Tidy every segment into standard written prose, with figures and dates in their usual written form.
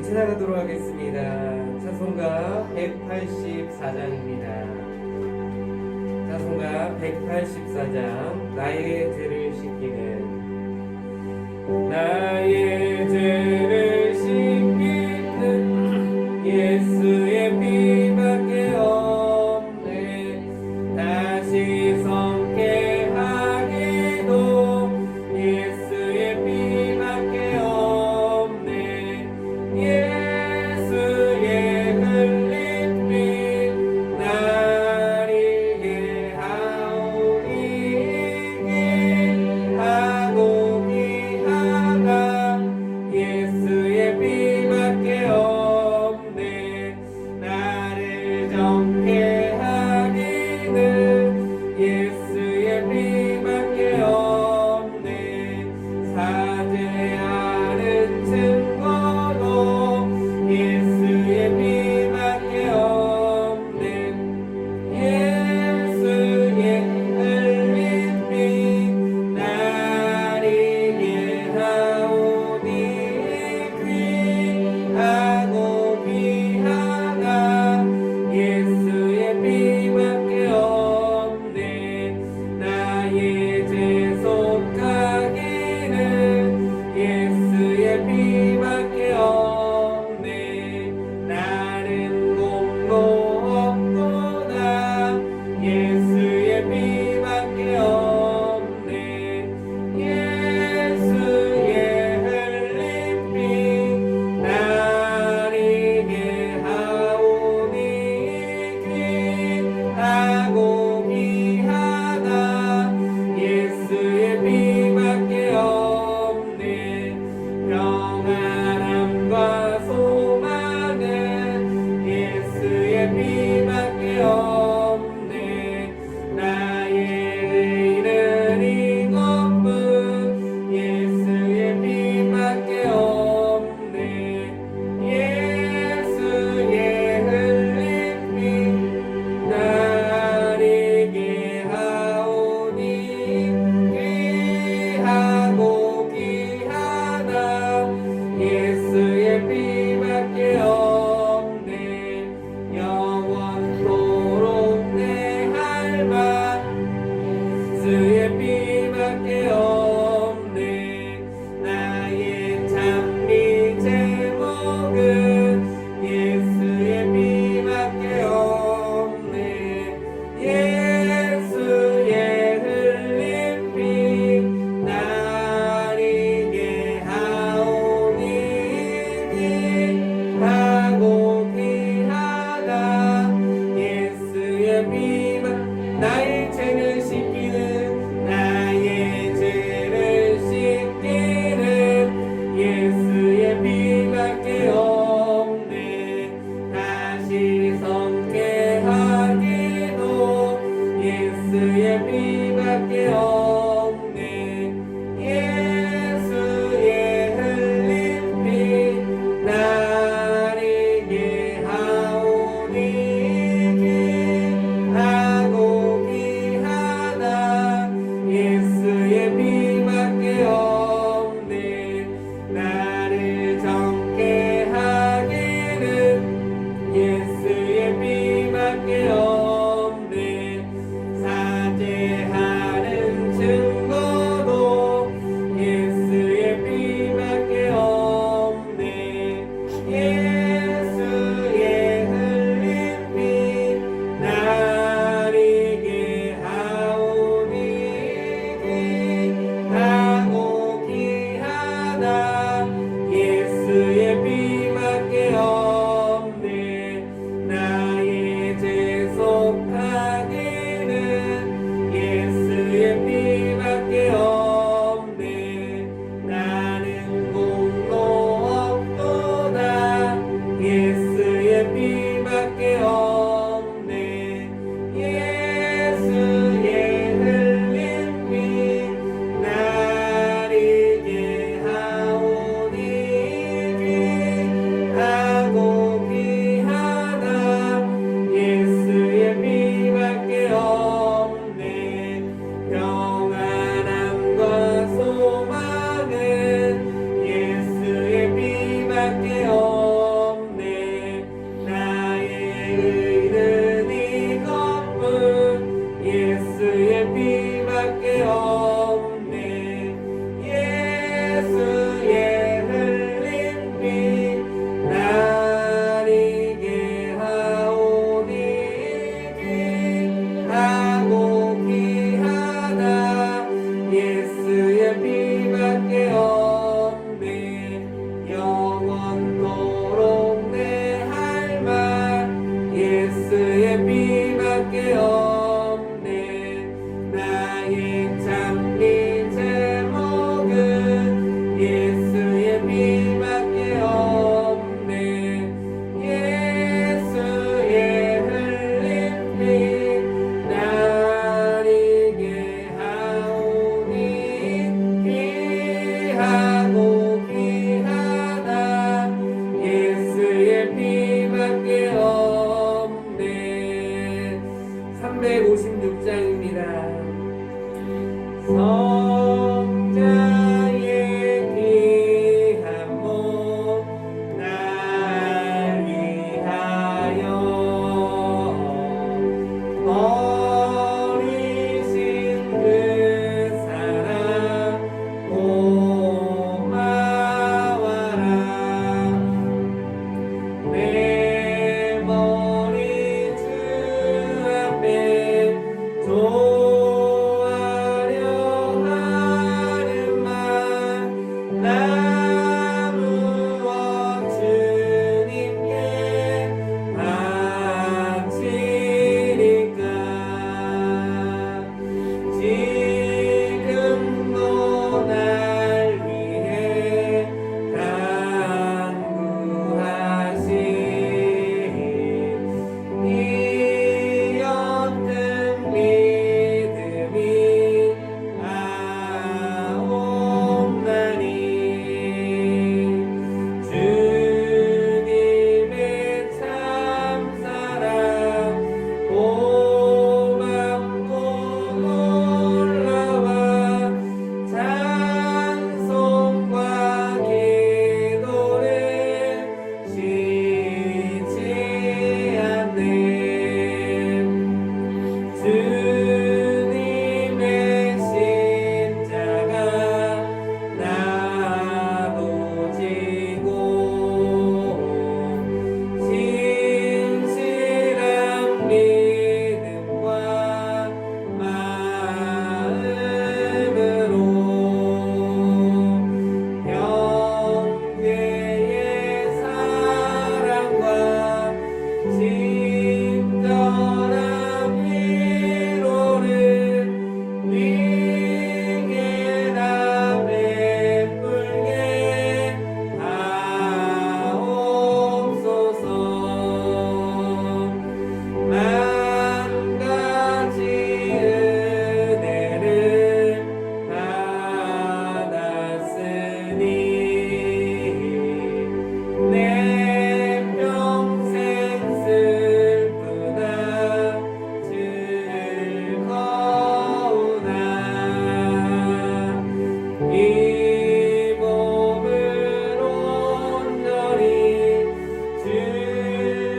찬양하도록 하겠습니다. 찬송가 184장입니다. 찬송가 184장 나의 죄를 씻기는 예수의 피밖에 없네. 다시 성케 하기도 예수의 피밖에 없네. 예수의 흘린 피 날 이게 하오니 하고 기하가 예수의 피밖에 없네. 나를 정케 하기는 예수의 피밖에 없네. 사죄하는 증거도 예수의 피밖에 없네. 예수의 흘린 피 날 이게 하오니 귀하고 귀하다 예수의 356장입니다. 성자의 귀한 몸 날 위하여 버리신 그 사랑 고마워라. 내 머리 주 앞에 조아려 하는 말 나무어 주님께 바치리까. 지금도 날 위해 간구하신 이 옅은 믿음이 아옵나니 주님의 참사랑 고맙고 놀라와 찬송과 기도를 쉬지 않네. 주님의 십자가 나도 지고 신실한 믿음과 마음으로 형제의 사랑과 친절한 위로를 네게나 베풀게 하옵소서. 만 가지 은혜를 받았으니 내 평생 슬프다 즐거우나 이 몸을 온전히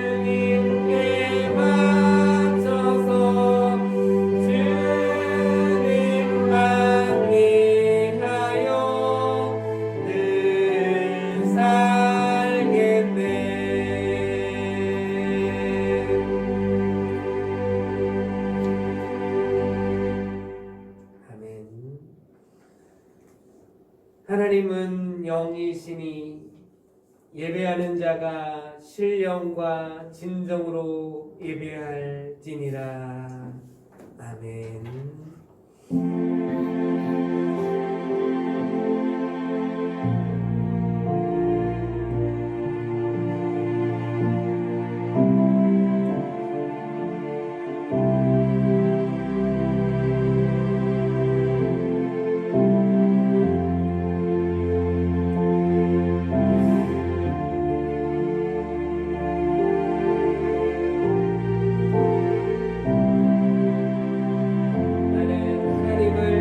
주님께 바쳐서 주님만 위하여 늘 살겠네. 아멘. 하나님은 영이시니 예배하는 자가 신령과 진정으로 예배할지니라. 아멘. 나는 하나님을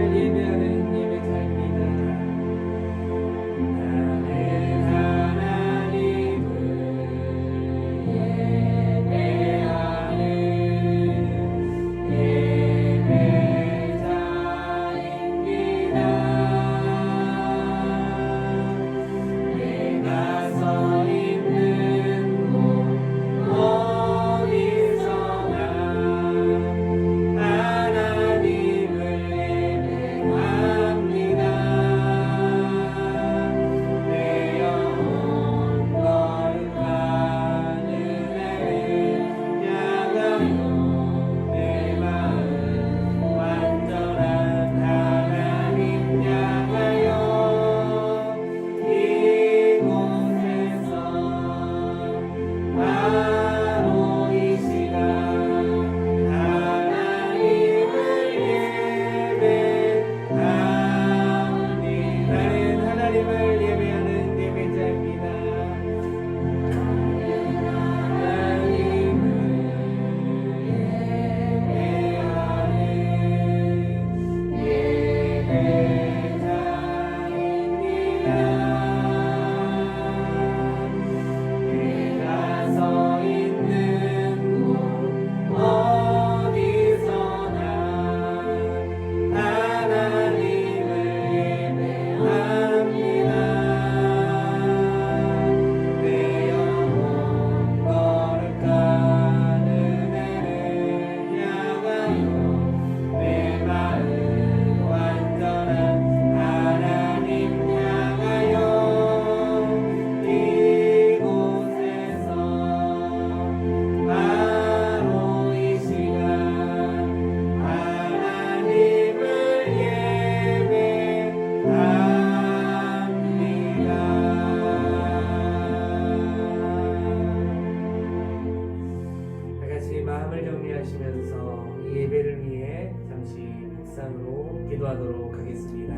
정리하시면서 이 예배를 위해 잠시 묵상으로 기도하도록 하겠습니다.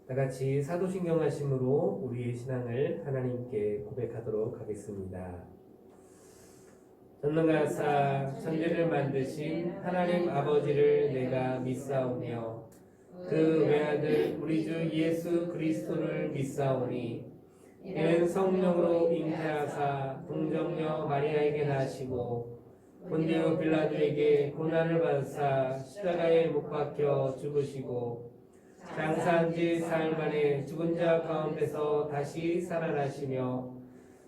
다 같이 사도신경 하심으로 우리의 신앙을 하나님께 고백하도록 하겠습니다. 전능하사 천지를 만드신 하나님 아버지를 내가 믿사오며 그 외아들 우리 주 예수 그리스도를 믿사오니 이는 성령으로 잉태하사 동정녀 마리아에게 나시고 본디오 빌라도에게 고난을 받으사 십자가에 못 박혀 죽으시고 장사한 지 사흘 만에 죽은 자 가운데서 다시 살아나시며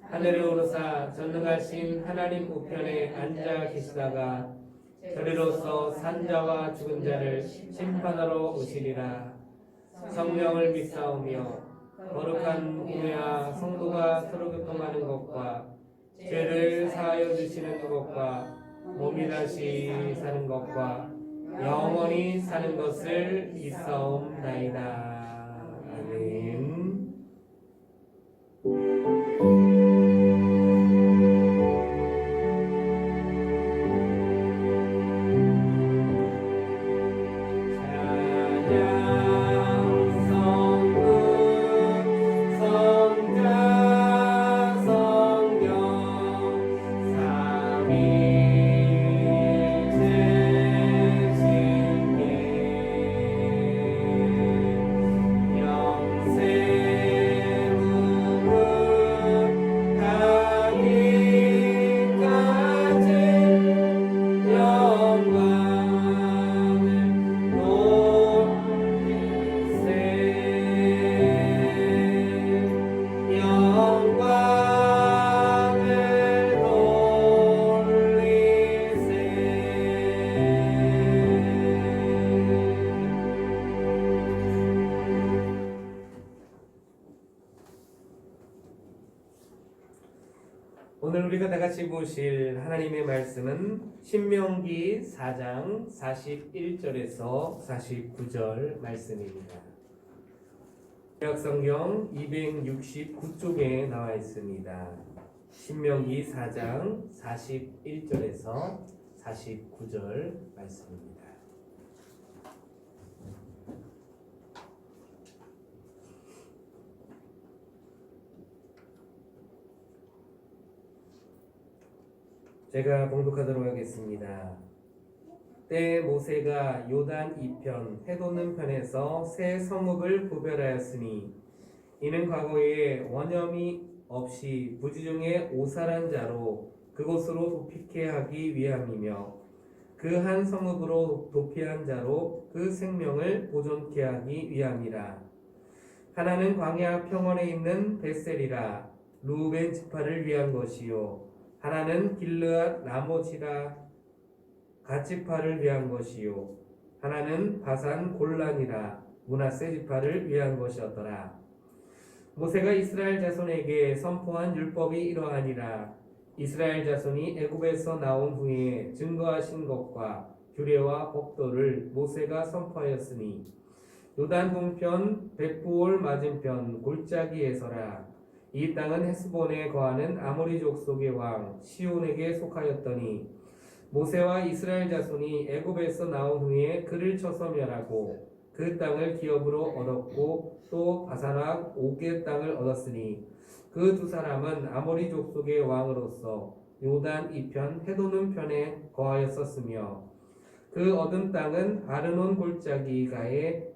하늘에 오르사 전능하신 하나님 우편에 앉아 계시다가 저리로서 산자와 죽은 자를 심판하러 오시리라. 성령을 믿사오며 거룩한 교회와 성도가 서로 교통하는 것과 죄를 사하여 주시는 것과 몸이 다시 사는 것과 영원히 사는 것을 믿사옵나이다. 아멘. 오늘 우리가 다 같이 보실 하나님의 말씀은 신명기 4장 41절에서 49절 말씀입니다. 구약성경 269쪽에 나와 있습니다. 신명기 4장 41절에서 49절 말씀입니다. 제가 봉독하도록 하겠습니다. 때 모세가 요단 이편 해돋는 편에서 새 성읍을 구별하였으니 이는 과거에 원념이 없이 부지 중에 오살한 자로 그곳으로 도피케 하기 위함이며 그 한 성읍으로 도피한 자로 그 생명을 보존케 하기 위함이라. 하나는 광야 평원에 있는 벳셀이라 루벤 지파를 위한 것이요 하나는 길르앗 라모지라 갓지파를 위한 것이요 하나는 바산 골란이라 므낫세 지파를 위한 것이었더라. 모세가 이스라엘 자손에게 선포한 율법이 이러하니라. 이스라엘 자손이 애굽에서 나온 후에 증거하신 것과 규례와 법도를 모세가 선포하였으니 요단 동편 벳부올 맞은편 골짜기에서라. 이 땅은 헤스본에 거하는 아모리 족속의 왕 시온에게 속하였더니 모세와 이스라엘 자손이 애굽에서 나온 후에 그를 쳐서 멸하고 그 땅을 기업으로 얻었고 또 바사락 옥의 땅을 얻었으니 그 두 사람은 아모리 족속의 왕으로서 요단 이편 해도는 편에 거하였었으며 그 얻은 땅은 아르논 골짜기가의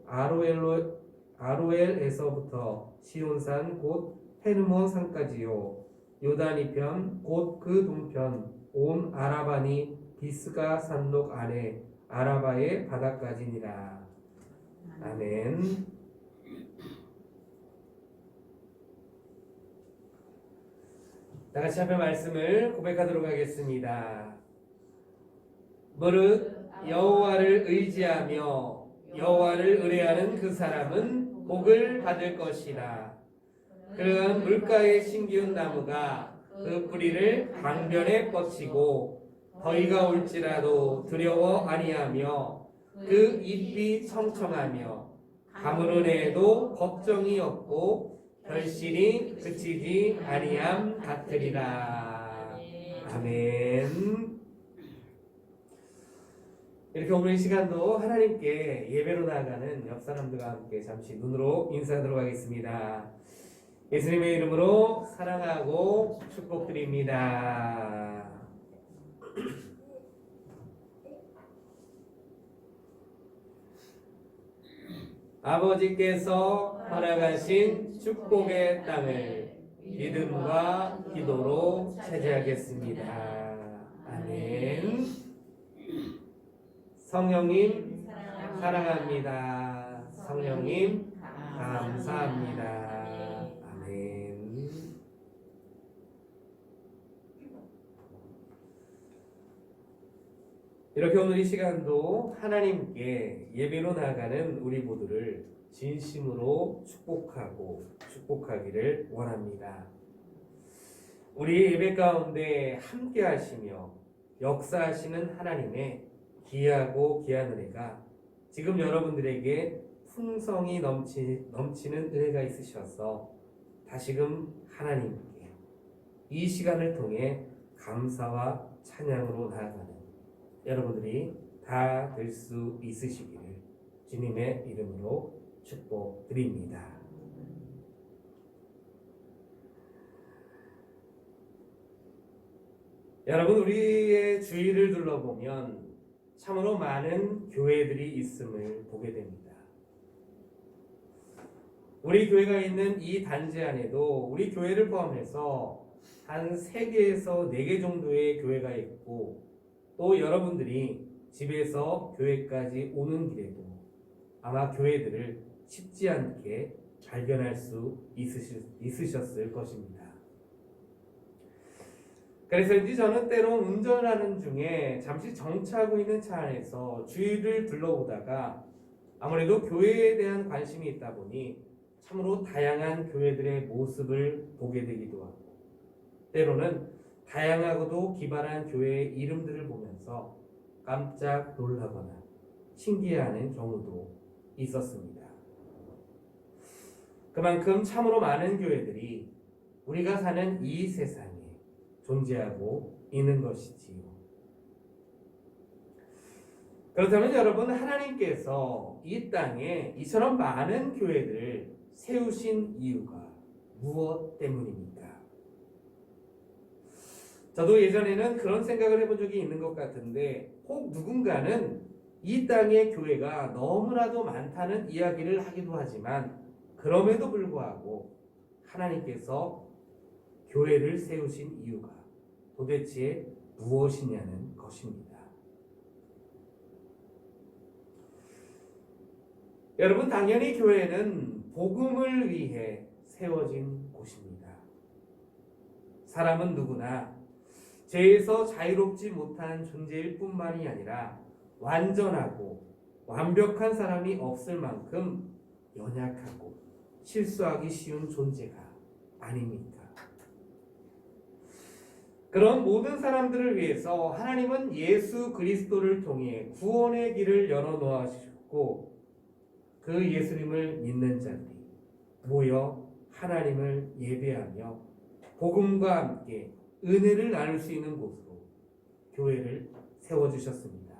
아로엘에서부터 시온산 곧 헤르몬 산까지요 요단 이편 곧 그 동편 온 아라바니 비스가 산록 아래 아라바의 바다까지니라. 아멘. 다같이 앞에 말씀을 고백하도록 하겠습니다. 무릇 여호와를 의지하며 여호와를 의뢰하는 그 사람은 복을 받을 것이라. 그러한 물가에 심기운 나무가 그 뿌리를 강변에 뻗치고 더위가 올지라도 두려워 아니하며 그 잎이 청청하며 가물은 해에도 걱정이 없고 결실이 그치지 아니함 같으리라. 아멘. 이렇게 오늘 이 시간도 하나님께 예배로 나아가는 옆 사람들과 함께 잠시 눈으로 인사하도록 하겠습니다. 예수님의 이름으로 사랑하고 축복드립니다. 아버지께서 허락하신 축복의 땅을 믿음과 기도로 차지하겠습니다. 아멘. 성령님 사랑합니다. 성령님 감사합니다. 아멘. 이렇게 오늘 이 시간도 하나님께 예배로 나아가는 우리 모두를 진심으로 축복하기를 원합니다. 우리 예배 가운데 함께 하시며 역사하시는 하나님의 귀하고 귀한 은혜가 지금 여러분들에게 풍성이 넘치는 은혜가 있으셔서 다시금 하나님께 이 시간을 통해 감사와 찬양으로 나아가는 여러분들이 다 될 수 있으시기를 주님의 이름으로 축복드립니다. 여러분, 우리의 주위를 둘러보면 참으로 많은 교회들이 있음을 보게 됩니다. 우리 교회가 있는 이 단지 안에도 우리 교회를 포함해서 한 3개에서 4개 정도의 교회가 있고 또 여러분들이 집에서 교회까지 오는 길에도 아마 교회들을 쉽지 않게 발견할 수 있으셨을 것입니다. 그래서인지 저는 때론 운전하는 중에 잠시 정차하고 있는 차 안에서 주위를 둘러보다가 아무래도 교회에 대한 관심이 있다 보니 참으로 다양한 교회들의 모습을 보게 되기도 하고 때로는 다양하고도 기발한 교회의 이름들을 보면서 깜짝 놀라거나 신기해하는 경우도 있었습니다. 그만큼 참으로 많은 교회들이 우리가 사는 이 세상에 존재하고 있는 것이지요. 그렇다면 여러분, 하나님께서 이 땅에 이처럼 많은 교회들을 세우신 이유가 무엇 때문입니까? 저도 예전에는 그런 생각을 해본 적이 있는 것 같은데 혹 누군가는 이 땅의 교회가 너무나도 많다는 이야기를 하기도 하지만 그럼에도 불구하고 하나님께서 교회를 세우신 이유가 도대체 무엇이냐는 것입니다. 여러분, 당연히 교회는 복음을 위해 세워진 곳입니다. 사람은 누구나 죄에서 자유롭지 못한 존재일 뿐만이 아니라 완전하고 완벽한 사람이 없을 만큼 연약하고 실수하기 쉬운 존재가 아닙니까? 그런 모든 사람들을 위해서 하나님은 예수 그리스도를 통해 구원의 길을 열어놓으셨고 그 예수님을 믿는 자들이 모여 하나님을 예배하며 복음과 함께 은혜를 나눌 수 있는 곳으로 교회를 세워주셨습니다.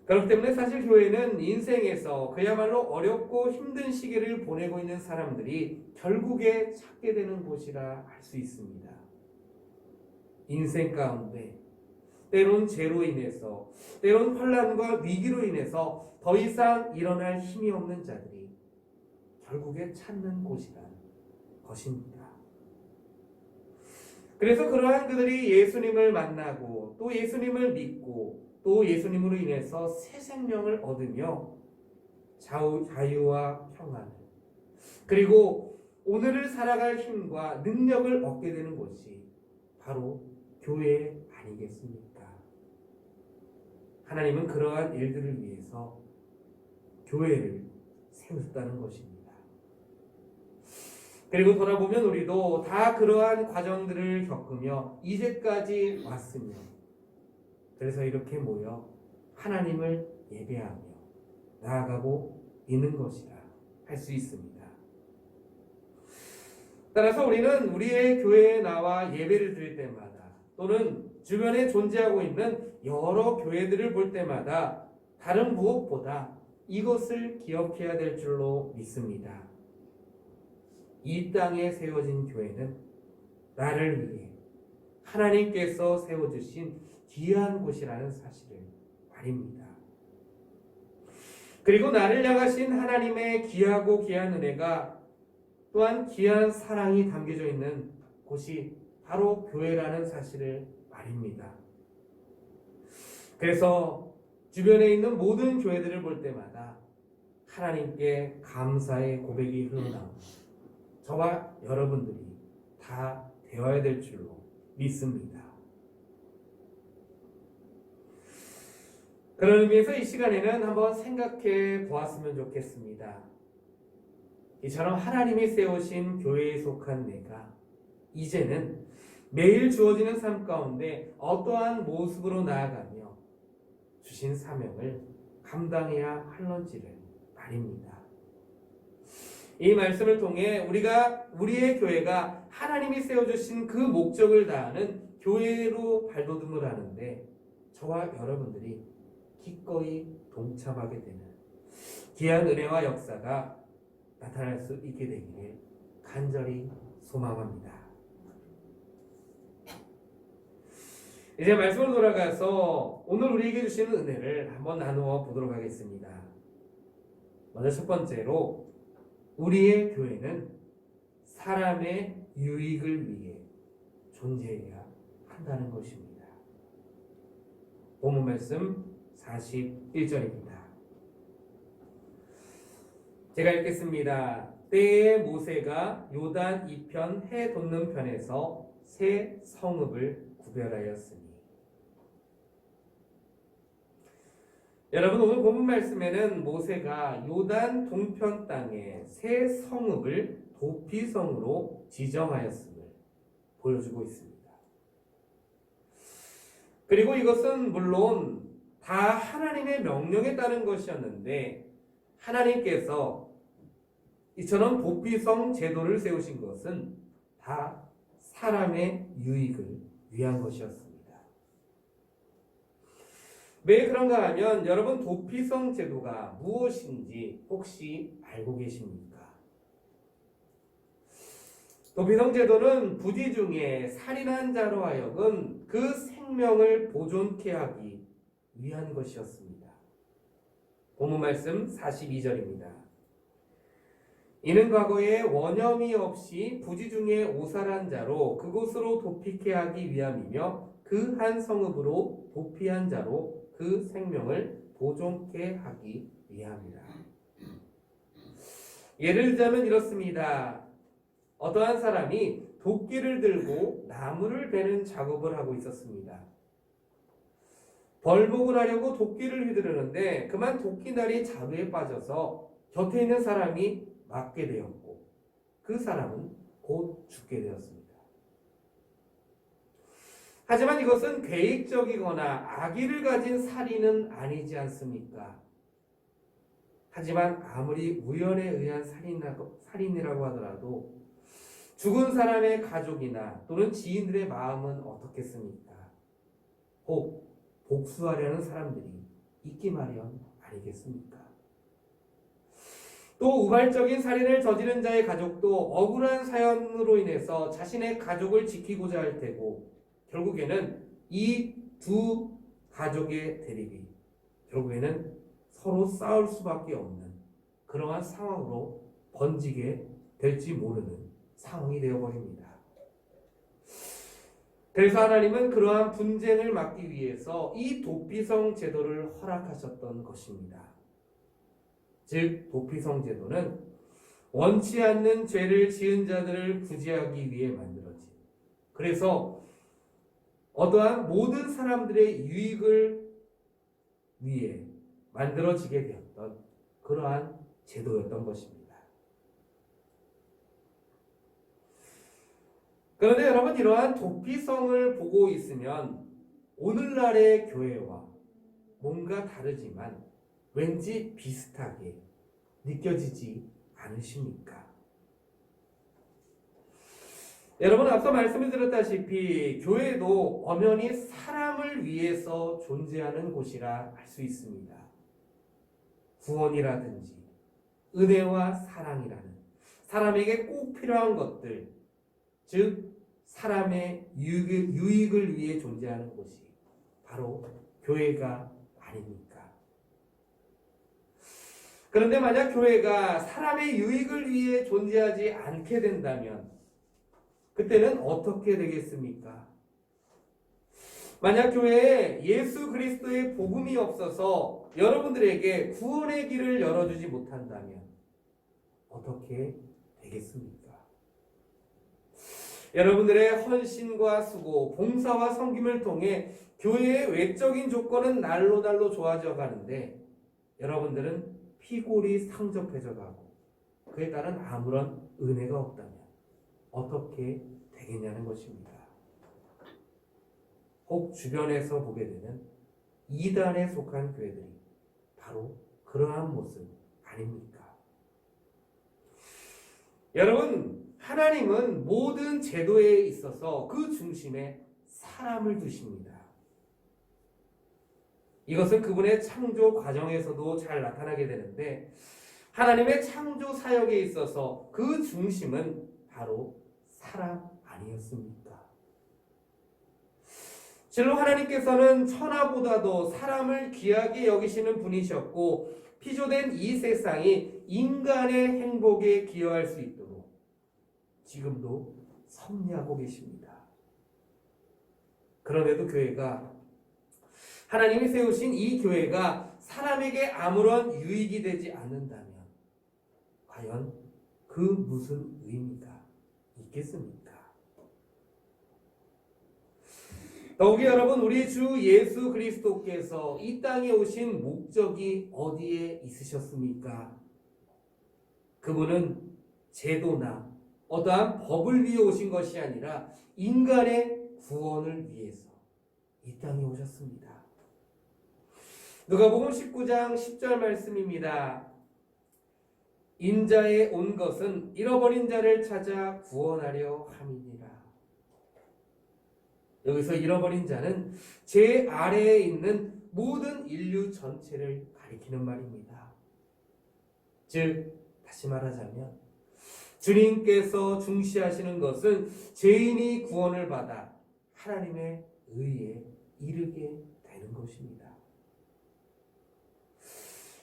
그렇기 때문에 사실 교회는 인생에서 그야말로 어렵고 힘든 시기를 보내고 있는 사람들이 결국에 찾게 되는 곳이라 할 수 있습니다. 인생 가운데 때론 죄로 인해서, 때론 환난과 위기로 인해서 더 이상 일어날 힘이 없는 자들이 결국에 찾는 곳이란 것입니다. 그래서 그러한 그들이 예수님을 만나고 또 예수님을 믿고 또 예수님으로 인해서 새 생명을 얻으며 자유와 평안을, 그리고 오늘을 살아갈 힘과 능력을 얻게 되는 곳이 바로 교회 아니겠습니까? 하나님은 그러한 일들을 위해서 교회를 세우셨다는 것입니다. 그리고 돌아보면 우리도 다 그러한 과정들을 겪으며 이제까지 왔으며, 그래서 이렇게 모여 하나님을 예배하며 나아가고 있는 것이라 할 수 있습니다. 따라서 우리는 우리의 교회에 나와 예배를 드릴 때마다 또는 주변에 존재하고 있는 여러 교회들을 볼 때마다 다른 무엇보다 이것을 기억해야 될 줄로 믿습니다. 이 땅에 세워진 교회는 나를 위해 하나님께서 세워주신 귀한 곳이라는 사실을 말입니다. 그리고 나를 향하신 하나님의 귀하고 귀한 은혜가 또한 귀한 사랑이 담겨져 있는 곳이 바로 교회라는 사실을 말입니다. 그래서 주변에 있는 모든 교회들을 볼 때마다 하나님께 감사의 고백이 흘러나옵니다. 저와 여러분들이 다 되어야 될 줄로 믿습니다. 그런 의미에서 이 시간에는 한번 생각해 보았으면 좋겠습니다. 이처럼 하나님이 세우신 교회에 속한 내가 이제는 매일 주어지는 삶 가운데 어떠한 모습으로 나아가며 주신 사명을 감당해야 할런지를 말입니다. 이 말씀을 통해 우리의 교회가 하나님이 세워주신 그 목적을 다하는 교회로 발돋움을 하는데 저와 여러분들이 기꺼이 동참하게 되는 귀한 은혜와 역사가 나타날 수 있게 되기를 간절히 소망합니다. 이제 말씀으로 돌아가서 오늘 우리에게 주시는 은혜를 한번 나누어 보도록 하겠습니다. 먼저 첫 번째로 우리의 교회는 사람의 유익을 위해 존재해야 한다는 것입니다. 본문 말씀 41절입니다. 제가 읽겠습니다. 때에 모세가 요단 이편 해 돋는 편에서 새 성읍을 구별하였으니. 여러분, 오늘 본문 말씀에는 모세가 요단 동편 땅에 새 성읍을 도피성으로 지정하였음을 보여주고 있습니다. 그리고 이것은 물론 다 하나님의 명령에 따른 것이었는데 하나님께서 이처럼 도피성 제도를 세우신 것은 다 사람의 유익을 위한 것이었습니다. 왜 그런가 하면 여러분, 도피성 제도가 무엇인지 혹시 알고 계십니까? 도피성 제도는 부디 중에 살인한 자로 하여금 그 생명을 보존케 하기 위한 것이었습니다. 본문 말씀 42절입니다. 이는 과거에 원혐의 없이 부지 중에 오살한 자로 그곳으로 도피케 하기 위함이며 그 한 성읍으로 도피한 자로 그 생명을 보존케 하기 위함이라. 예를 들자면 이렇습니다. 어떠한 사람이 도끼를 들고 나무를 베는 작업을 하고 있었습니다. 벌목을 하려고 도끼를 휘두르는데 그만 도끼날이 자루에 빠져서 곁에 있는 사람이 맞게 되었고 그 사람은 곧 죽게 되었습니다. 하지만 이것은 계획적이거나 악의를 가진 살인은 아니지 않습니까? 하지만 아무리 우연에 의한 살인이라고 하더라도 죽은 사람의 가족이나 또는 지인들의 마음은 어떻겠습니까? 혹 복수하려는 사람들이 있기 마련 아니겠습니까? 또 우발적인 살인을 저지른 자의 가족도 억울한 사연으로 인해서 자신의 가족을 지키고자 할 테고, 결국에는 이 두 가족의 대립이 결국에는 서로 싸울 수밖에 없는 그러한 상황으로 번지게 될지 모르는 상황이 되어버립니다. 그래서 하나님은 그러한 분쟁을 막기 위해서 이 도피성 제도를 허락하셨던 것입니다. 즉 도피성 제도는 원치 않는 죄를 지은 자들을 구제하기 위해 만들어진, 그래서 어떠한 모든 사람들의 유익을 위해 만들어지게 되었던 그러한 제도였던 것입니다. 그런데 여러분, 이러한 도피성을 보고 있으면 오늘날의 교회와 뭔가 다르지만 왠지 비슷하게 느껴지지 않으십니까? 여러분, 앞서 말씀을 드렸다시피 교회도 엄연히 사람을 위해서 존재하는 곳이라 할 수 있습니다. 구원이라든지 은혜와 사랑이라는 사람에게 꼭 필요한 것들, 즉 사람의 유익을 위해 존재하는 곳이 바로 교회가 아닙니까? 그런데 만약 교회가 사람의 유익을 위해 존재하지 않게 된다면 그때는 어떻게 되겠습니까? 만약 교회에 예수 그리스도의 복음이 없어서 여러분들에게 구원의 길을 열어주지 못한다면 어떻게 되겠습니까? 여러분들의 헌신과 수고, 봉사와 섬김을 통해 교회의 외적인 조건은 날로 날로 좋아져 가는데 여러분들은 피골이 상접해져 가고 그에 따른 아무런 은혜가 없다면 어떻게 되겠냐는 것입니다. 혹 주변에서 보게 되는 이단에 속한 교회들이 바로 그러한 모습 아닙니까? 여러분, 하나님은 모든 제도에 있어서 그 중심에 사람을 두십니다. 이것은 그분의 창조 과정에서도 잘 나타나게 되는데 하나님의 창조 사역에 있어서 그 중심은 바로 사람 아니었습니까? 실로 하나님께서는 천하보다도 사람을 귀하게 여기시는 분이셨고 피조된 이 세상이 인간의 행복에 기여할 수 있도록 지금도 섭리하고 계십니다. 그런데도 교회가, 하나님이 세우신 이 교회가 사람에게 아무런 유익이 되지 않는다면 과연 그 무슨 의미가 있겠습니까? 더욱이 여러분, 우리 주 예수 그리스도께서 이 땅에 오신 목적이 어디에 있으셨습니까? 그분은 제도나 어떠한 법을 위해 오신 것이 아니라 인간의 구원을 위해서 이 땅에 오셨습니다. 누가복음 19장 10절 말씀입니다. 인자에 온 것은 잃어버린 자를 찾아 구원하려 함이니라. 여기서 잃어버린 자는 제 아래에 있는 모든 인류 전체를 가리키는 말입니다. 즉 다시 말하자면 주님께서 중시하시는 것은 죄인이 구원을 받아 하나님의 의에 이르게 되는 것입니다.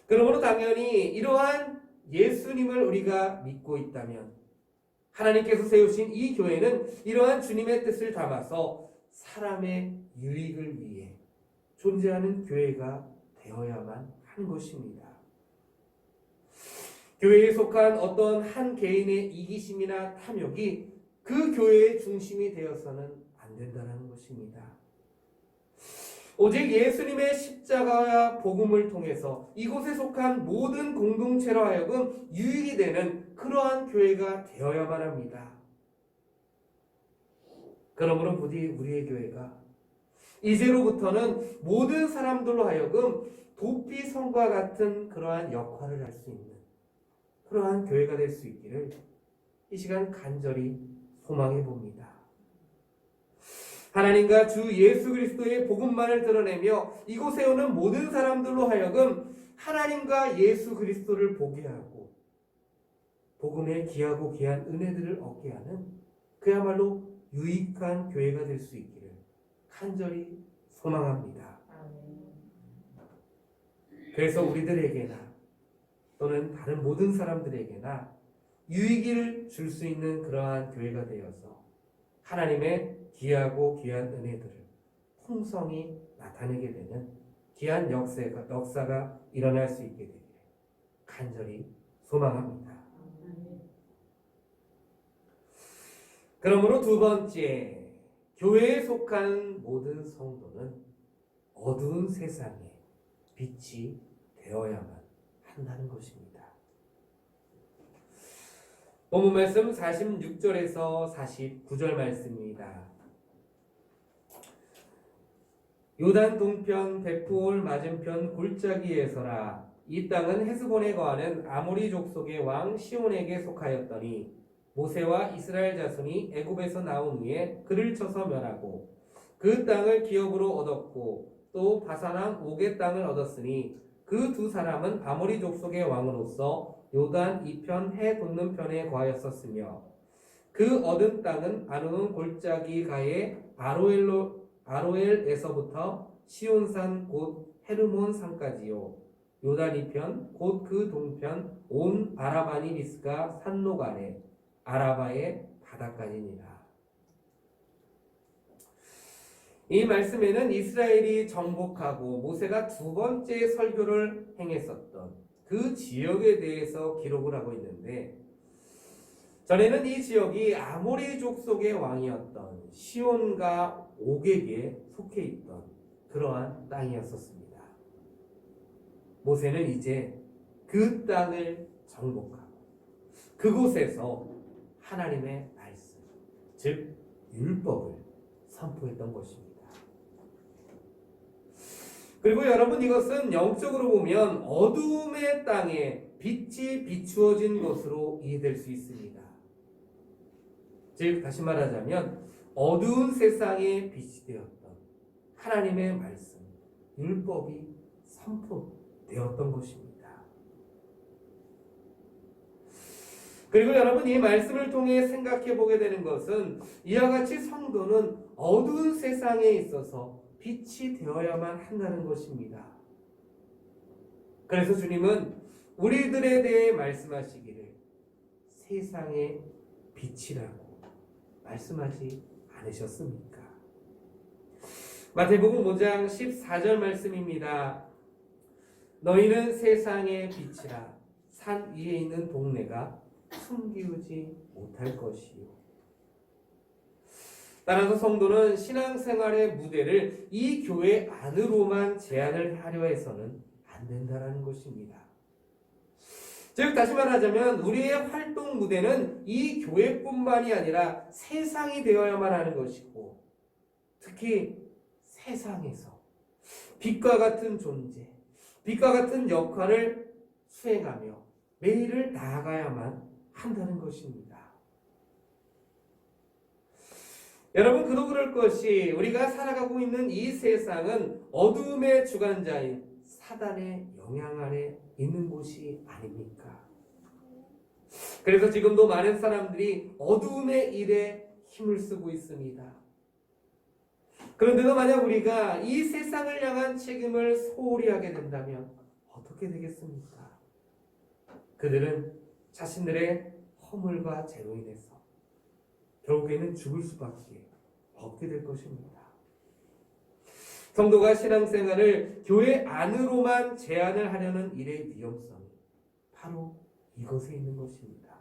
그러므로 당연히 이러한 예수님을 우리가 믿고 있다면 하나님께서 세우신 이 교회는 이러한 주님의 뜻을 담아서 사람의 유익을 위해 존재하는 교회가 되어야만 하는 것입니다. 교회에 속한 어떤 한 개인의 이기심이나 탐욕이 그 교회의 중심이 되어서는 안 된다는 것입니다. 오직 예수님의 십자가와 복음을 통해서 이곳에 속한 모든 공동체로 하여금 유익이 되는 그러한 교회가 되어야만 합니다. 그러므로 부디 우리의 교회가 이제로부터는 모든 사람들로 하여금 도피 성과 같은 그러한 역할을 할 수 있는 그러한 교회가 될 수 있기를 이 시간 간절히 소망해 봅니다. 하나님과 주 예수 그리스도의 복음만을 드러내며 이곳에 오는 모든 사람들로 하여금 하나님과 예수 그리스도를 보게 하고 복음의 귀하고 귀한 은혜들을 얻게 하는 그야말로 유익한 교회가 될 수 있기를 간절히 소망합니다. 그래서 우리들에게나 또는 다른 모든 사람들에게나 유익을 줄 수 있는 그러한 교회가 되어서 하나님의 귀하고 귀한 은혜들을 풍성히 나타내게 되는 귀한 역사가 일어날 수 있게 되기를 간절히 소망합니다. 그러므로 두 번째, 교회에 속한 모든 성도는 어두운 세상에 빛이 되어야만 한다는 것입니다. 본문 말씀 46절에서 49절 말씀입니다. 요단 동편 벳포올 맞은편 골짜기에 서라. 이 땅은 헤스본에 거하는 아모리 족속의 왕 시온에게 속하였더니 모세와 이스라엘 자손이 애굽에서 나온 후에 그를 쳐서 멸하고 그 땅을 기업으로 얻었고 또 바산왕 옥의 땅을 얻었으니 그 두 사람은 아모리 족속의 왕으로서 요단 이편 해 돋는 편에 거하였었으며 그 얻은 땅은 아르논 골짜기 가에 아로엘에서부터 시온산 곧 헤르몬 산까지요 요단 이편 곧 그 동편 온 아라바니 리스가 산록 아래 아라바의 바다까지니라. 이 말씀에는 이스라엘이 정복하고 모세가 두 번째 설교를 행했었던 그 지역에 대해서 기록을 하고 있는데 전에는 이 지역이 아모리 족속의 왕이었던 시온과 옥에게 속해 있던 그러한 땅이었었습니다. 모세는 이제 그 땅을 정복하고 그곳에서 하나님의 말씀, 즉 율법을 선포했던 것입니다. 그리고 여러분 이것은 영적으로 보면 어두움의 땅에 빛이 비추어진 것으로 이해될 수 있습니다. 즉 다시 말하자면 어두운 세상에 빛이 되었던 하나님의 말씀, 율법이 선포되었던 것입니다. 그리고 여러분 이 말씀을 통해 생각해 보게 되는 것은 이와 같이 성도는 어두운 세상에 있어서 빛이 되어야만 한다는 것입니다. 그래서 주님은 우리들에 대해 말씀하시기를 세상의 빛이라고 말씀하지 않으셨습니까? 마태복음 5장 14절 말씀입니다. 너희는 세상의 빛이라. 산 위에 있는 동네가 숨기우지 못할 것이요. 따라서 성도는 신앙생활의 무대를 이 교회 안으로만 제한을 하려 해서는 안 된다는 것입니다. 즉 다시 말하자면 우리의 활동 무대는 이 교회뿐만이 아니라 세상이 되어야만 하는 것이고 특히 세상에서 빛과 같은 존재, 빛과 같은 역할을 수행하며 매일을 나아가야만 한다는 것입니다. 여러분 그럴 것이 우리가 살아가고 있는 이 세상은 어두움의 주관자인 사단의 영향 아래 있는 곳이 아닙니까? 그래서 지금도 많은 사람들이 어두움의 일에 힘을 쓰고 있습니다. 그런데도 만약 우리가 이 세상을 향한 책임을 소홀히 하게 된다면 어떻게 되겠습니까? 그들은 자신들의 허물과 죄로 인해서 결국에는 죽을 수밖에 없게 될 것입니다. 성도가 신앙생활을 교회 안으로만 제한을 하려는 일의 위험성이 바로 이것에 있는 것입니다.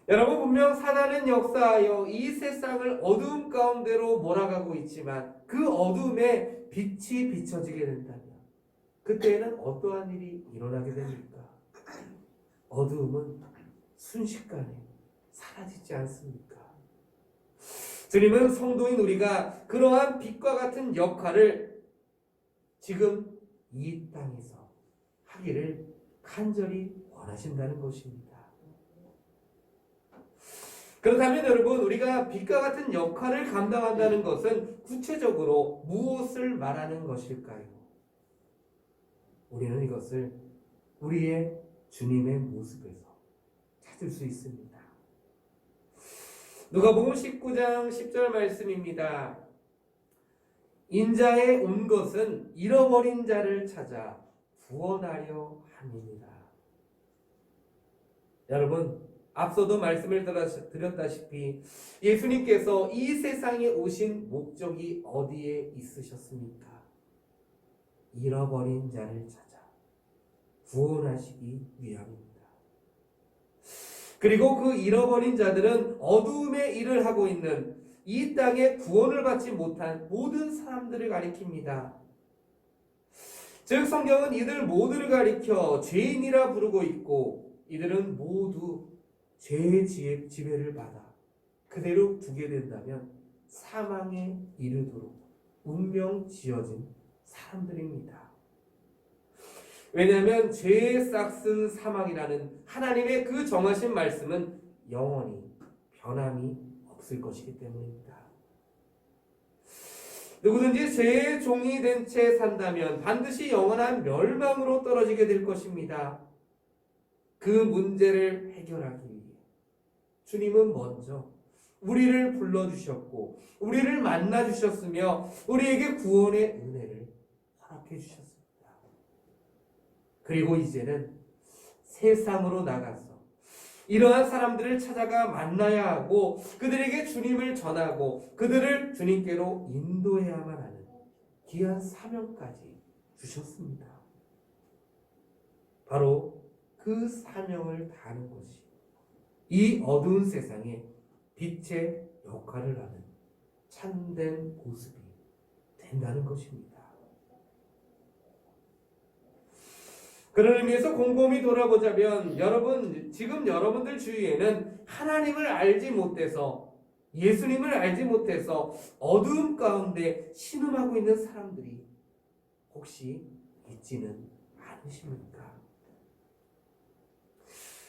여러분 분명 사단은 역사하여 이 세상을 어두움 가운데로 몰아가고 있지만 그 어두움에 빛이 비춰지게 된다면 그때에는 어떠한 일이 일어나게 됩니까? 어두움은 순식간에 사라지지 않습니까? 주님은 성도인 우리가 그러한 빛과 같은 역할을 지금 이 땅에서 하기를 간절히 원하신다는 것입니다. 그렇다면 여러분, 우리가 빛과 같은 역할을 감당한다는 것은 구체적으로 무엇을 말하는 것일까요? 우리는 이것을 우리의 주님의 모습에서 찾을 수 있습니다. 누가복음 19장 10절 말씀입니다. 인자에 온 것은 잃어버린 자를 찾아 구원하려 함이니라. 여러분, 앞서도 말씀을 드렸다시피 예수님께서 이 세상에 오신 목적이 어디에 있으셨습니까? 잃어버린 자를 찾아 구원하시기 위함입니다. 그리고 그 잃어버린 자들은 어두움의 일을 하고 있는 이 땅에 구원을 받지 못한 모든 사람들을 가리킵니다. 즉 성경은 이들 모두를 가리켜 죄인이라 부르고 있고, 이들은 모두 죄의 지배를 받아 그대로 두게 된다면 사망에 이르도록 운명 지어진 사람들입니다. 왜냐하면 죄의 싹슨 사망이라는 하나님의 그 정하신 말씀은 영원히 변함이 없을 것이기 때문입니다. 누구든지 죄의 종이 된 채 산다면 반드시 영원한 멸망으로 떨어지게 될 것입니다. 그 문제를 해결하기 위해 주님은 먼저 우리를 불러주셨고 우리를 만나주셨으며 우리에게 구원의 은혜를 허락해 주셨습니다. 그리고 이제는 세상으로 나가서 이러한 사람들을 찾아가 만나야 하고 그들에게 주님을 전하고 그들을 주님께로 인도해야만 하는 귀한 사명까지 주셨습니다. 바로 그 사명을 다하는 것이 이 어두운 세상에 빛의 역할을 하는 참된 모습이 된다는 것입니다. 그런 의미에서 곰곰이 돌아보자면 지금 여러분들 주위에는 하나님을 알지 못해서, 예수님을 알지 못해서 어두움 가운데 신음하고 있는 사람들이 혹시 있지는 않으십니까?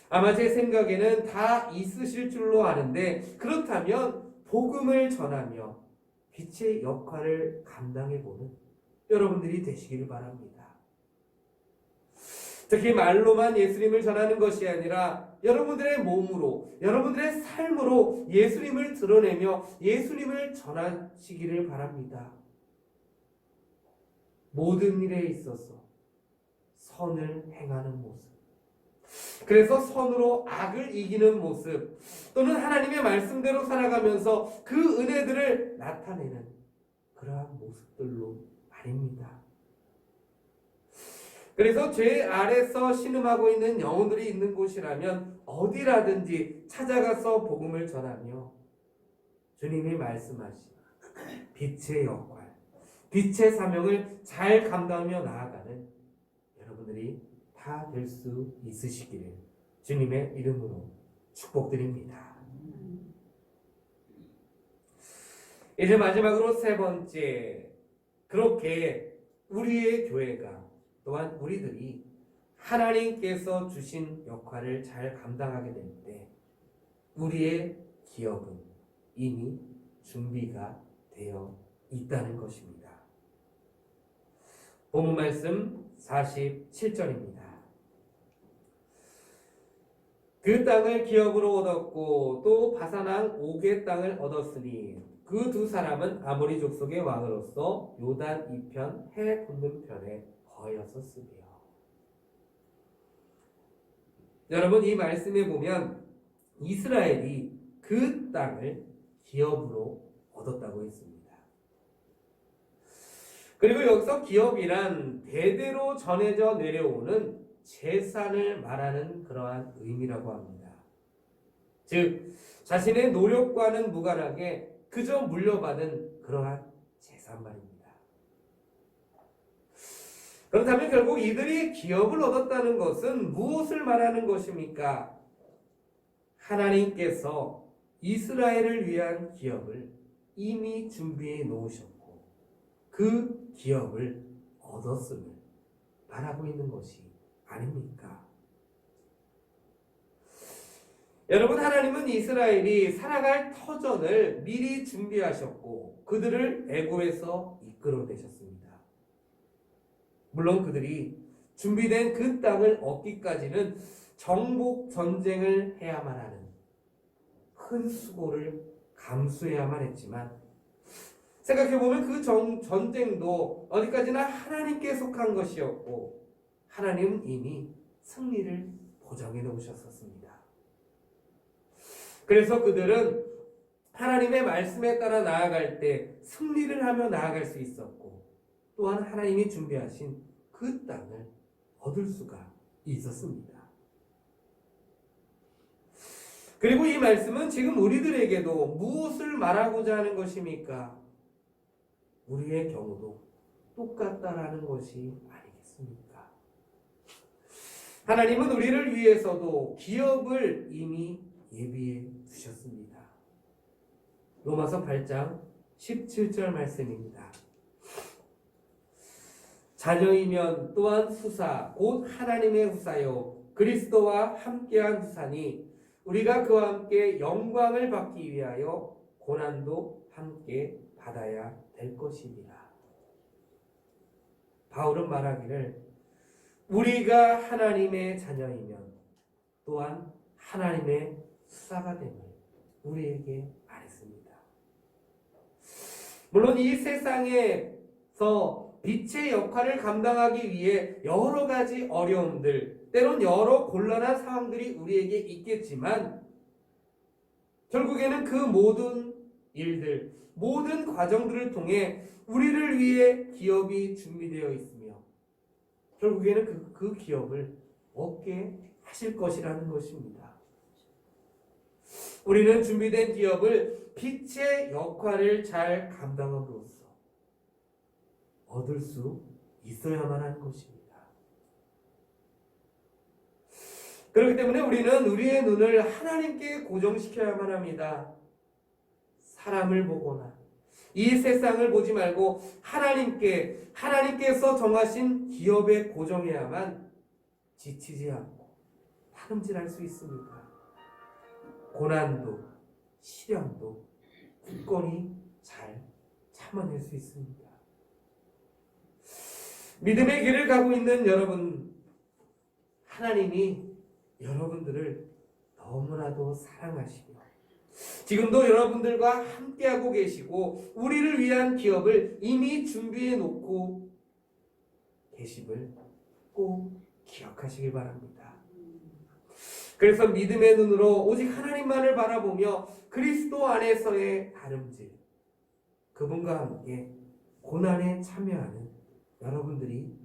아마 제 생각에는 다 있으실 줄로 아는데, 그렇다면 복음을 전하며 빛의 역할을 감당해보는 여러분들이 되시기를 바랍니다. 특히 말로만 예수님을 전하는 것이 아니라 여러분들의 몸으로, 여러분들의 삶으로 예수님을 드러내며 예수님을 전하시기를 바랍니다. 모든 일에 있어서 선을 행하는 모습, 그래서 선으로 악을 이기는 모습, 또는 하나님의 말씀대로 살아가면서 그 은혜들을 나타내는 그러한 모습들로 말입니다. 그래서 죄 아래서 신음하고 있는 영혼들이 있는 곳이라면 어디라든지 찾아가서 복음을 전하며 주님이 말씀하신 빛의 역할, 빛의 사명을 잘 감당하며 나아가는 여러분들이 다 될 수 있으시기를 주님의 이름으로 축복드립니다. 이제 마지막으로 세 번째, 그렇게 우리의 교회가 또한 우리들이 하나님께서 주신 역할을 잘 감당하게 될 때 우리의 기업은 이미 준비가 되어 있다는 것입니다. 본문 말씀 47절입니다. 그 땅을 기업으로 얻었고 또 바산왕 옥의 땅을 얻었으니 그 두 사람은 아모리 족속의 왕으로서 요단 이편 해 건너편에 거하였었으며. 여러분, 이 말씀에 보면 이스라엘이 그 땅을 기업으로 얻었다고 했습니다. 그리고 여기서 기업이란 대대로 전해져 내려오는 재산을 말하는 그러한 의미라고 합니다. 즉 자신의 노력과는 무관하게 그저 물려받은 그러한 재산 말입니다. 그렇다면 결국 이들이 기업을 얻었다는 것은 무엇을 말하는 것입니까? 하나님께서 이스라엘을 위한 기업을 이미 준비해 놓으셨고 그 기업을 얻었음을 말하고 있는 것이 아닙니까? 여러분, 하나님은 이스라엘이 살아갈 터전을 미리 준비하셨고 그들을 애굽에서 이끌어내셨습니다. 물론 그들이 준비된 그 땅을 얻기까지는 정복 전쟁을 해야만 하는 큰 수고를 감수해야만 했지만, 생각해보면 그 전쟁도 어디까지나 하나님께 속한 것이었고 하나님은 이미 승리를 보장해 놓으셨었습니다. 그래서 그들은 하나님의 말씀에 따라 나아갈 때 승리를 하며 나아갈 수 있었고, 또한 하나님이 준비하신 그 땅을 얻을 수가 있었습니다. 그리고 이 말씀은 지금 우리들에게도 무엇을 말하고자 하는 것입니까? 우리의 경우도 똑같다라는 것이 아니겠습니까? 하나님은 우리를 위해서도 기업을 이미 예비해 두셨습니다. 로마서 8장 17절 말씀입니다. 자녀이면 또한 후사 곧 하나님의 후사요 그리스도와 함께한 후사니 우리가 그와 함께 영광을 받기 위하여 고난도 함께 받아야 될 것이니라. 바울은 말하기를 우리가 하나님의 자녀이면 또한 하나님의 후사가 됨을 우리에게 말했습니다. 물론 이 세상에서 빛의 역할을 감당하기 위해 여러 가지 어려움들, 때론 여러 곤란한 상황들이 우리에게 있겠지만 결국에는 그 모든 일들, 모든 과정들을 통해 우리를 위해 기업이 준비되어 있으며 결국에는 그 기업을 얻게 하실 것이라는 것입니다. 우리는 준비된 기업을 빛의 역할을 잘 감당함으로써 얻을 수 있어야만 하는 것입니다. 그렇기 때문에 우리는 우리의 눈을 하나님께 고정시켜야만 합니다. 사람을 보거나 이 세상을 보지 말고 하나님께서 정하신 기업에 고정해야만 지치지 않고 다름질할 수 있습니다. 고난도 시련도 굳건히 잘 참아낼 수 있습니다. 믿음의 길을 가고 있는 여러분, 하나님이 여러분들을 너무나도 사랑하시며 지금도 여러분들과 함께하고 계시고 우리를 위한 기업을 이미 준비해 놓고 계심을 꼭 기억하시길 바랍니다. 그래서 믿음의 눈으로 오직 하나님만을 바라보며 그리스도 안에서의 다름질, 그분과 함께 고난에 참여하는 여러분들이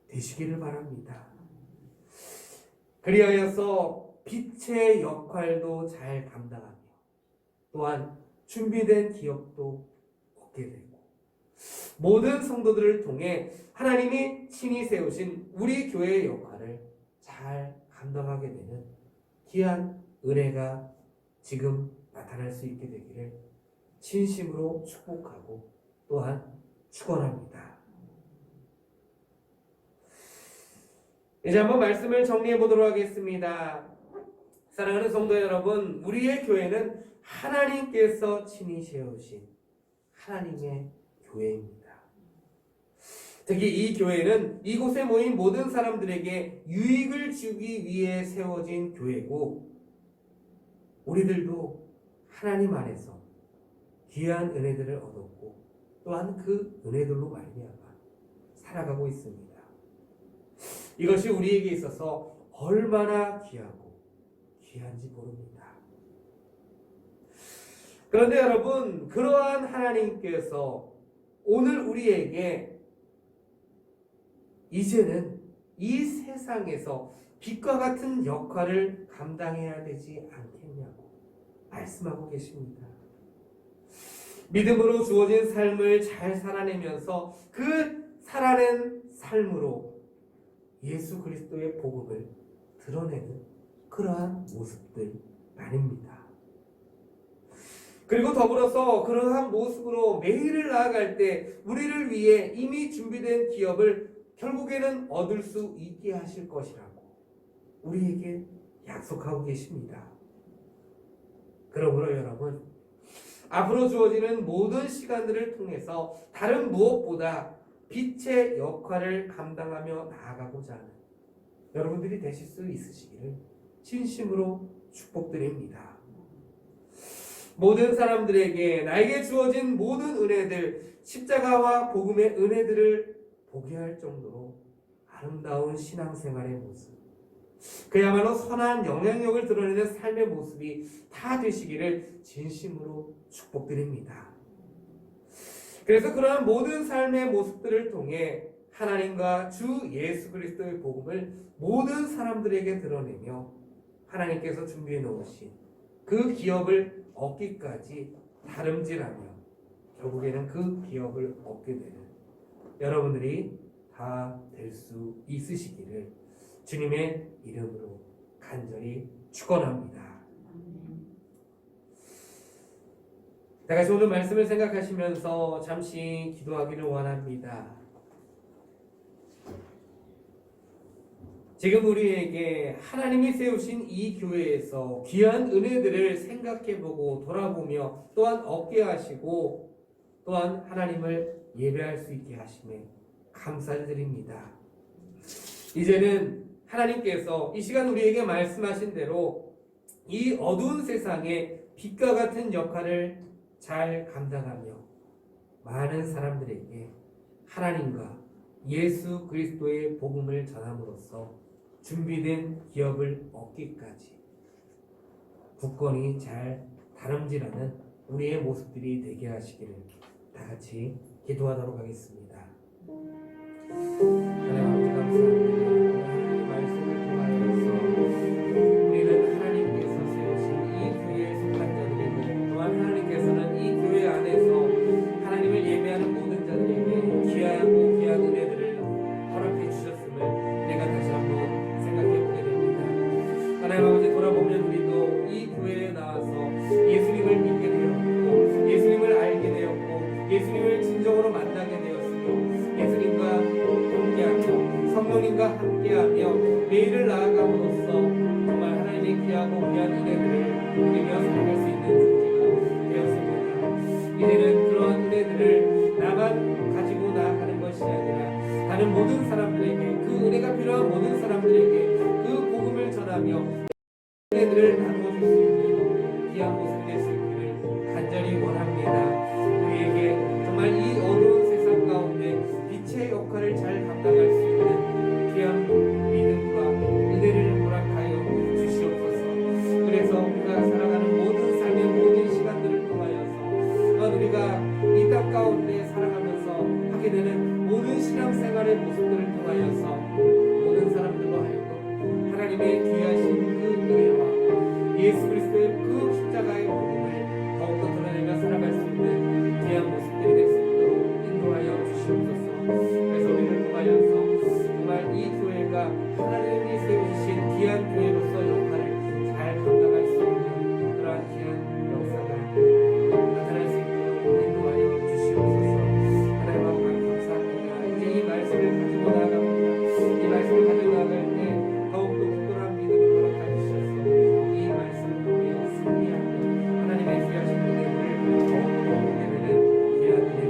되시기를 바랍니다. 그리하여서 빛의 역할도 잘 감당하며 또한 준비된 기업도 얻게 되고 모든 성도들을 통해 하나님이 친히 세우신 우리 교회의 역할을 잘 감당하게 되는 귀한 은혜가 지금 나타날 수 있게 되기를 진심으로 축복하고 또한 축원합니다. 이제 한번 말씀을 정리해 보도록 하겠습니다. 사랑하는 성도 여러분, 우리의 교회는 하나님께서 친히 세우신 하나님의 교회입니다. 특히 이 교회는 이곳에 모인 모든 사람들에게 유익을 주기 위해 세워진 교회고 우리들도 하나님 안에서 귀한 은혜들을 얻었고 또한 그 은혜들로 말미암아 살아가고 있습니다. 이것이 우리에게 있어서 얼마나 귀한지 모릅니다. 그런데 여러분, 그러한 하나님께서 오늘 우리에게 이제는 이 세상에서 빛과 같은 역할을 감당해야 되지 않겠냐고 말씀하고 계십니다. 믿음으로 주어진 삶을 잘 살아내면서 그 살아낸 삶으로 예수 그리스도의 복음을 드러내는 그러한 모습들 아닙니다. 그리고 더불어서 그러한 모습으로 매일을 나아갈 때 우리를 위해 이미 준비된 기업을 결국에는 얻을 수 있게 하실 것이라고 우리에게 약속하고 계십니다. 그러므로 여러분, 앞으로 주어지는 모든 시간들을 통해서 다른 무엇보다 빛의 역할을 감당하며 나아가고자 하는 여러분들이 되실 수 있으시기를 진심으로 축복드립니다. 모든 사람들에게 나에게 주어진 모든 은혜들, 십자가와 복음의 은혜들을 보게 할 정도로 아름다운 신앙생활의 모습, 그야말로 선한 영향력을 드러내는 삶의 모습이 다 되시기를 진심으로 축복드립니다. 그래서 그러한 모든 삶의 모습들을 통해 하나님과 주 예수 그리스도의 복음을 모든 사람들에게 드러내며 하나님께서 준비해 놓으신 그 기업을 얻기까지 다름질하며 결국에는 그 기업을 얻게 되는 여러분들이 다 될 수 있으시기를 주님의 이름으로 간절히 축원합니다. 다 같이 오늘 말씀을 생각하시면서 잠시 기도하기를 원합니다. 지금 우리에게 하나님이 세우신 이 교회에서 귀한 은혜들을 생각해보고 돌아보며 또한 얻게 하시고 또한 하나님을 예배할 수 있게 하심에 감사를 드립니다. 이제는 하나님께서 이 시간 우리에게 말씀하신 대로 이 어두운 세상에 빛과 같은 역할을 잘 감당하며 많은 사람들에게 하나님과 예수 그리스도의 복음을 전함으로써 준비된 기업을 얻기까지 굳건히 잘 다름질하는 우리의 모습들이 되게 하시기를 다 같이 기도하도록 하겠습니다. 하나님 아버지 감사합니다. 하나님의 말씀을 통하여서 우리는 하나님께서 세우신 이 교회에 속한 자들이고 또한 하나님께서는 이 교회 안에서 하나님을 예배하는 모든 자들에게 귀하고 귀한 은혜들을 허락해 주셨음을 내가 다시 한번 생각해 보게 됩니다. 하나님 아버지 돌아보면 우리도 이 교회에 나와서 예수님을 믿게 되었고 예수님을 알게 되었고 예수님을 진정으로 만나게 되었으며 예수님과 함께하며 성령님과 함께하며 매일을 나아감으로써 정말 하나님의 귀하고 귀한 은혜들을 누리며 살아갈 수 있는 존재가 되었습니다. 이제는 그러한 은혜들을 나만 가지고 나아가는 것이 아니라 다른 모든 사람들에게 그 은혜가 필요한 모든 사람들에게 그 복음을 전하며 은혜들을 나누어줄 수 있는 귀한 모습이 될 수 있기를 간절히 원합니다. 우리에게 정말 이 어두운 세상 가운데 빛의 역할을 잘 감당할 수 있는 귀한 믿음과 은혜를 허락하여 주시옵소서. 그래서 우리가 살아가는 모든 삶의 모든 시간들을 통하여서 우리가 이 땅 가운데 살아가면서 하게 되는 모든 신앙생활의 모습들을 통하여서 모든 사람들로 하여금 하나님의 귀하신 그 은혜와 예수 그리스도의 그 십자가의 복음을 더욱더 드러내며 살아갈 수 있는 귀한 모습들이 될 수 있도록 인도하여 주시옵소서. 그래서 우리를 통하여서 정말 이 교회가 하나님이 세우신 귀한 교회로서 역할을 잘 감당할 수 있는 그러한 귀한 역사가 나타날 수 있도록 인도하여 주시옵소서. 하나님 아버지 감사합니다. 이제 이 말씀을 가지고 나아갑니다. 이 말씀을 가지고 나아갈 때 더욱더 굳건한 믿음을 허락해 주셔서 이 말씀을 통해 승리하고 하나님의 귀하신 은혜를 더욱더 보게 되는 귀한 은혜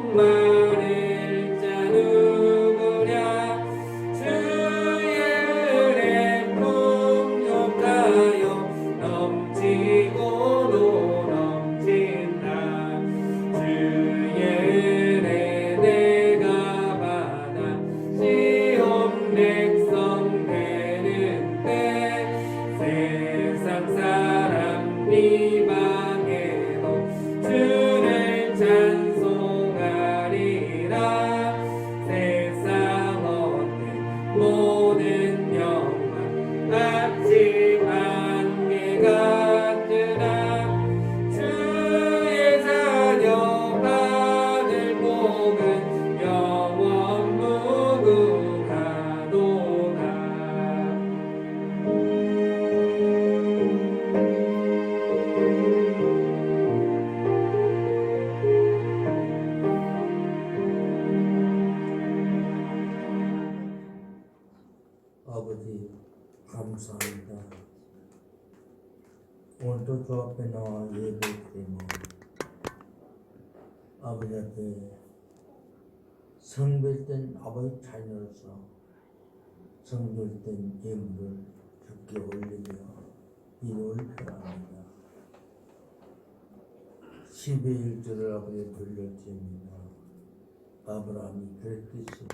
목마를 자 누구랴 주의 은혜 풍족하여 넘치고도 넘친다 주의 은혜 내가 받아 시온 백성 되는 때 세상 사람 비방해도 주를 찬송하리라 세상 얻는 모든 영광 아침 안개 같으나 주의 자녀 받을 복은 영원 무궁하도다 아버지 감사합니다. 오늘도 주 앞에 나와 예배드리며 아버지 앞에 성별된 아버지 자녀로서 성별된 예물을 주께 올리며 이름을 표합니다. 12일절을 아버지 돌려드립니다. 아브라함이 그랬듯이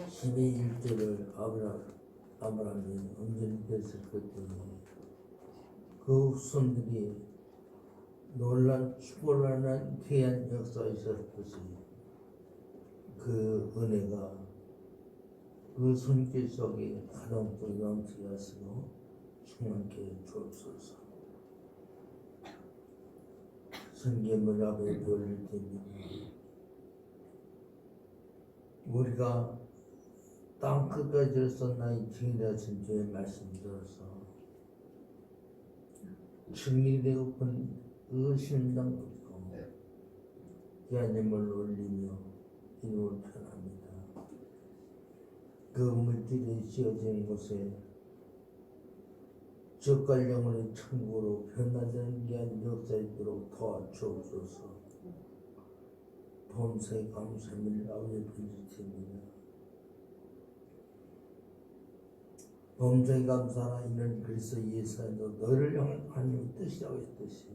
12일절을 아브라함이 온전히 됐을 그때에 그 후손들이 놀란 축복을 귀한 역사가 있었듯이 그 은혜가 그 손길 속에 가동적이 넘치게 하시고 충만케 주옵소서. 성경을 앞에 돌릴 때입니다. 우리가 땅 끝까지 쏟나이 증인하신 주의 말씀 들어서 증인이 되고픈 그 심장 듣고 하나님을 올리며 이름을 편합니다. 그 물질이 씌어진 곳에 적갈 영혼의 천국으로 변화되는 귀한 역사 있도록 도와주옵소서. 범사에 감사함을 아버지 빌드립니다. 범사에 감사하라 이는 그리스도 예수 안에서 너를 향한 하나님의 뜻이라고 했듯이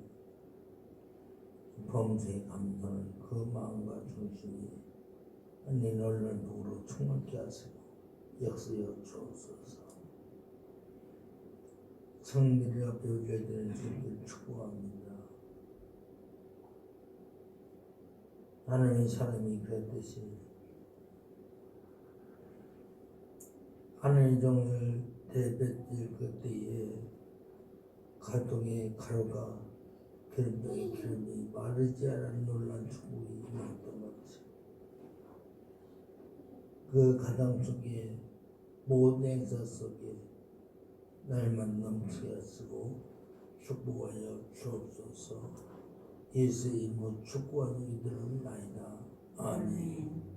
범사에 감사하는 그 마음과 중심이 네 놀라운 복으로 충만케 하시고 역사여 주옵소서. 성리를 앞에 오게 되는 주를 축복합니다. 하나님의 사람이 그랬듯이 하나님의 종을 대배질 그때에 가동의 가루가 기름병의 기름이 마르지 않은 놀란 축복이 임했던 것이 그 가당 속에 모든 행사 속에 날만 넘치게 하시고 축복하여 주옵소서. 예수의 이름으로 축복하는 이들은 나이다. 아멘.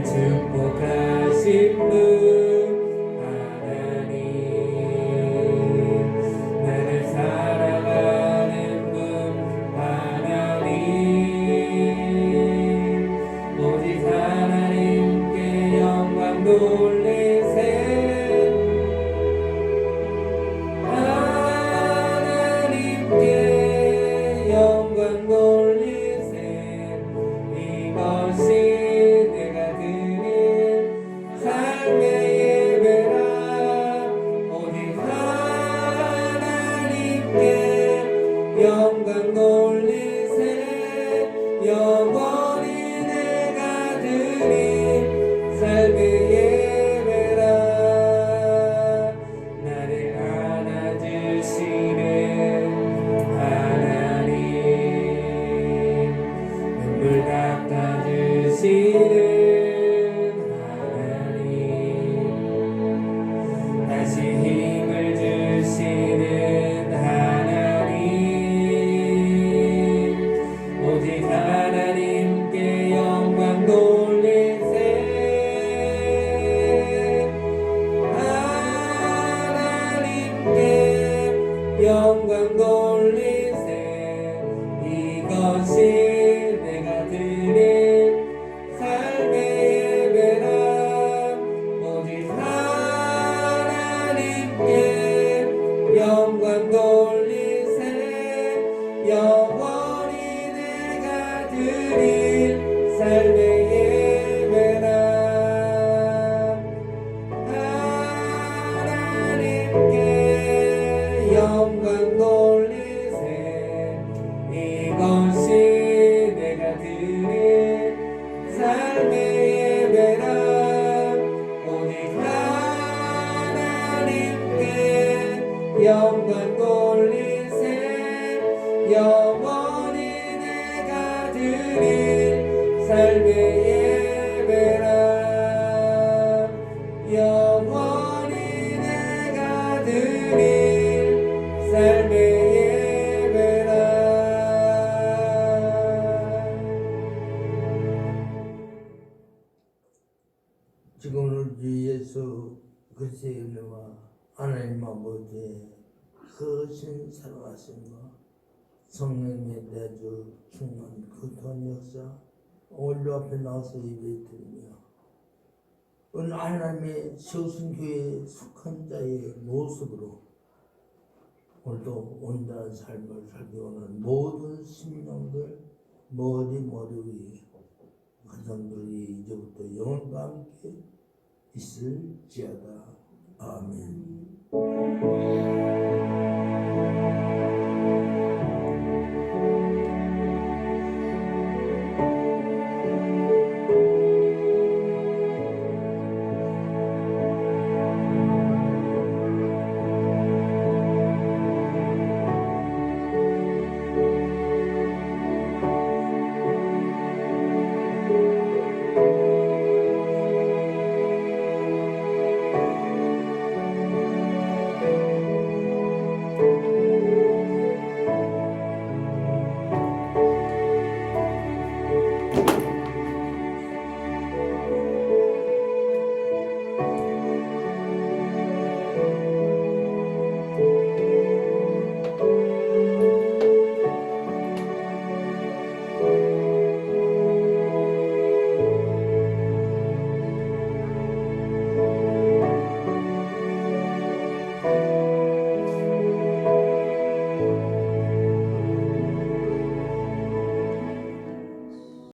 축복 돌리세 하나님께 영광 돌리세 이것이 내가 드릴 삶의 예배라 오직 하나님께 영광 돌리세 영원히 내가 드릴 삶의 예배라 나를 안아주시는 하나님 눈물 닦아주시는 하나님 다시 힘을 주시는 하나님 오직 하나님께 영광 돌리세 하나님께 영광 돌리세 이것이 내가 드릴 삶의 예배라 오직 하나님께 영광 돌리세 영원히 내가 드릴 삶의 예배라 하나님께 영광 돌리세 이것이 내가 드릴 삶의 예배라 오직 하나님께 영광 돌리세 영원히 내가 드릴 삶의 예배라 영원히 내가 드릴 삶의 예배라 지금 오늘 주 예수 그리스도의 은혜와 하나님 아버지의 크신 사랑하심과 성령의 내주 충만 그토한 역사 오늘 주 앞에 나와서 예배드리며 오늘 하나님의 세우신 교회에 속한 자의 모습으로 오늘도 온전한 삶을 살기 원하는 모든 심령들 머리 위에 가정들이 이제부터 영원과 함께 있을지어다. 아멘.